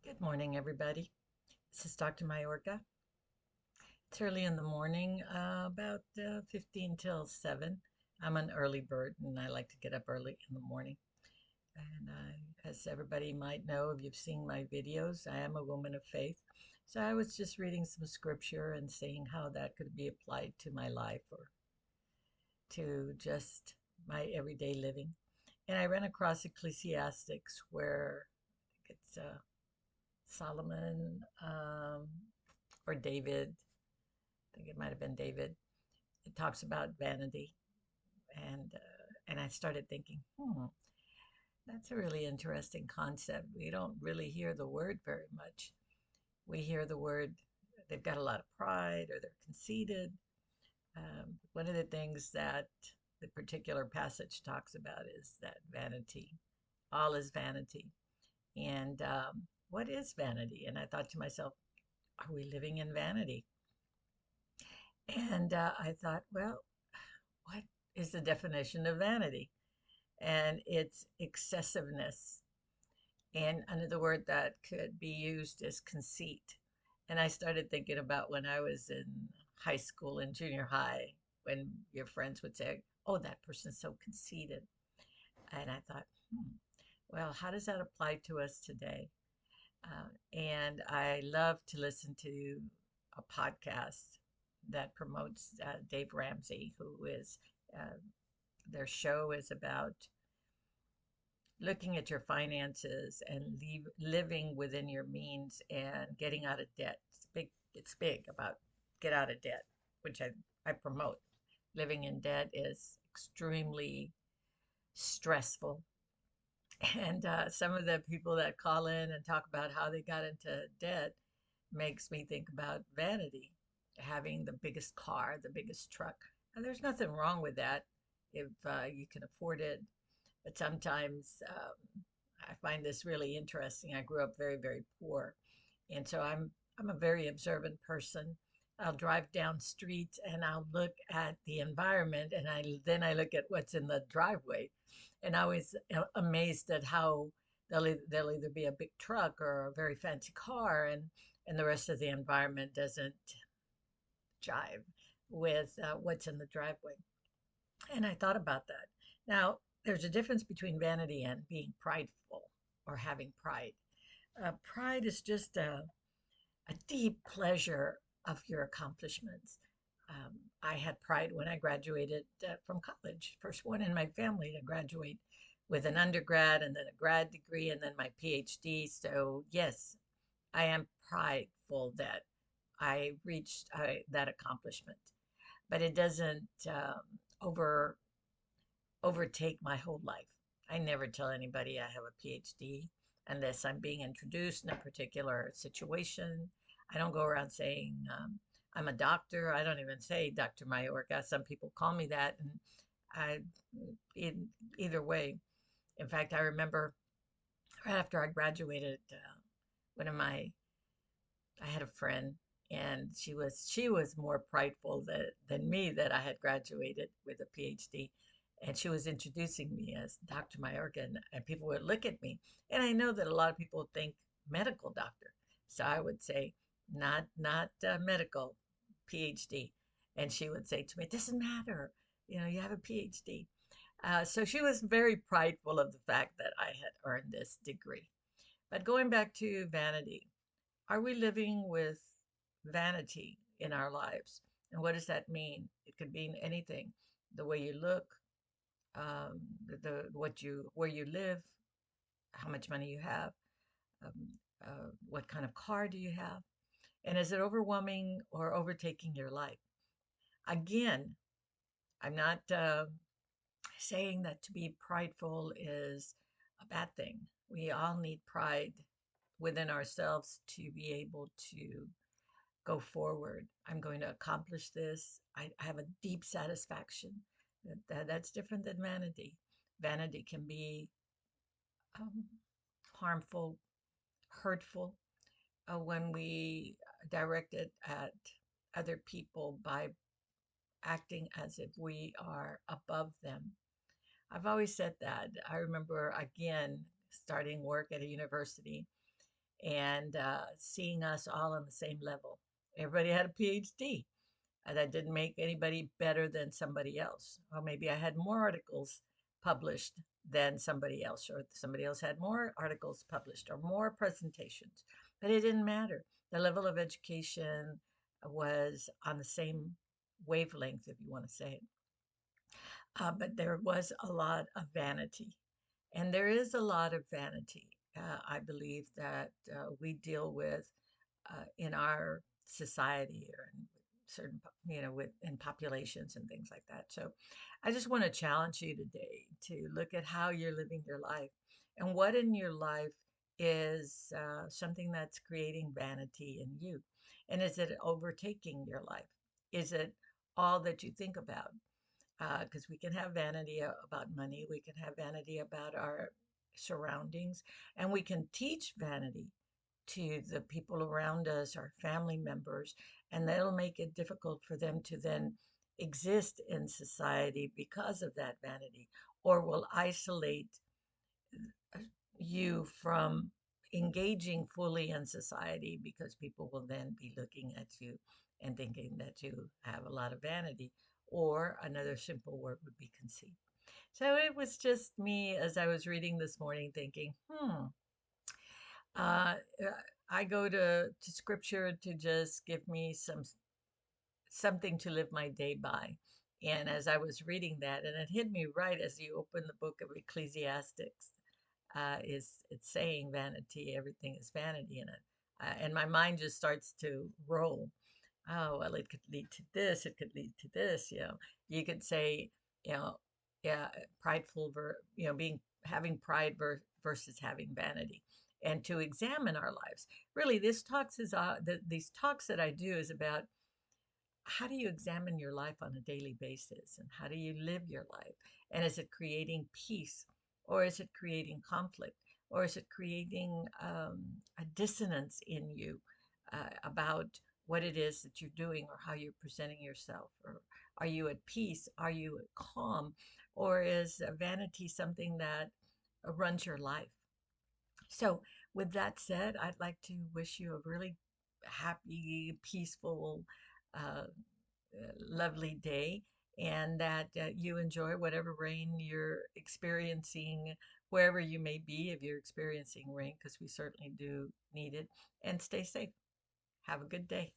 Good morning, everybody. This is Dr. Mayorga. It's early in the morning, about 15 till 7. I'm an early bird and I like to get up early in the morning. And as everybody might know, if you've seen my videos, I am a woman of faith. So I was just reading some scripture and seeing how that could be applied to my life or to just my everyday living. And I ran across Ecclesiastics where I think it's Solomon or David. I think it might have been David. It talks about vanity, and I started thinking, that's a really interesting concept. We don't really hear the word very much. We hear the word they've got a lot of pride or they're conceited. One of the things that the particular passage talks about is that vanity. All is vanity. And what is vanity? And I thought to myself, are we living in vanity? And I thought, well, what is the definition of vanity? And it's excessiveness. And another word that could be used is conceit. And I started thinking about when I was in high school and junior high, when your friends would say, oh, that person's so conceited. And I thought, well, how does that apply to us today? And I love to listen to a podcast that promotes Dave Ramsey, who is uh, their show is about looking at your finances and living within your means and getting out of debt. It's big about get out of debt, which I promote. Living in debt is extremely stressful. And some of the people that call in and talk about how they got into debt makes me think about vanity, having the biggest car, the biggest truck. And there's nothing wrong with that if you can afford it. But sometimes I find this really interesting. I grew up very, very poor, and so I'm a very observant person. I'll drive down streets and I'll look at the environment, and I look at what's in the driveway, and I was amazed at how they'll either be a big truck or a very fancy car, and the rest of the environment doesn't jive with what's in the driveway. And I thought about that. Now, there's a difference between vanity and being prideful or having pride. Pride is just a deep pleasure of your accomplishments. I had pride when I graduated from college, first one in my family to graduate with an undergrad and then a grad degree and then my PhD. So, yes, I am prideful that I reached that accomplishment, but it doesn't over overtake my whole life. I never tell anybody I have a PhD unless I'm being introduced in a particular situation. I don't go around saying I'm a doctor. I don't even say Dr. Mayorga. Some people call me that, and I, in either way. In fact, I remember right after I graduated, one of my I had a friend, and she was more prideful than me that I had graduated with a PhD, and she was introducing me as Dr. Mayorga, and people would look at me, and I know that a lot of people think medical doctor, so I would say not medical, PhD, and she would say to me, "It doesn't matter, you have a PhD." So she was very prideful of the fact that I had earned this degree. But going back to vanity, are we living with vanity in our lives? And what does that mean? It could mean anything. The way you look, the what you where you live, how much money you have, um, what kind of car do you have, and is it overwhelming or overtaking your life? Again, I'm not saying that to be prideful is a bad thing. We all need pride within ourselves to be able to go forward. I'm going to accomplish this. I have a deep satisfaction. That's different than vanity. Vanity can be um, harmful, hurtful when we direct it at other people by acting as if we are above them. I've always said that. I remember again starting work at a university, and seeing us all on the same level. Everybody had a PhD. That didn't make anybody better than somebody else. Or maybe I had more articles published than somebody else, or somebody else had more articles published or more presentations. But it didn't matter. The level of education was on the same wavelength, if you want to say it. But there was a lot of vanity. And there is a lot of vanity, I believe, that we deal with in our society or in certain, with in populations and things like that. So I just want to challenge you today to look at how you're living your life and what in your life is something that's creating vanity in you. And is it overtaking your life? Is it all that you think about? Because we can have vanity about money, we can have vanity about our surroundings, and we can teach vanity to the people around us, our family members, and that'll make it difficult for them to then exist in society because of that vanity, or will isolate you from engaging fully in society because people will then be looking at you and thinking that you have a lot of vanity, or another simple word would be conceit. So it was just me as I was reading this morning thinking, uh, I go to scripture to just give me something to live my day by. And as I was reading that, and it hit me right as you open the book of Ecclesiastics, is it's saying vanity, everything is vanity in it. And my mind just starts to roll. Oh, well, it could lead to this, it could lead to this, You could say, you know, yeah, prideful, being having pride versus having vanity, and to examine our lives. Really, this talks is these talks that I do is about how do you examine your life on a daily basis and how do you live your life? And is it creating peace, or is it creating conflict, or is it creating a dissonance in you about what it is that you're doing or how you're presenting yourself? Or are you at peace? Are you calm? Or is vanity something that runs your life? So, with that said, I'd like to wish you a really happy, peaceful, uh, lovely day, and that you enjoy whatever rain you're experiencing wherever you may be, if you're experiencing rain, because we certainly do need it, and stay safe. Have a good day.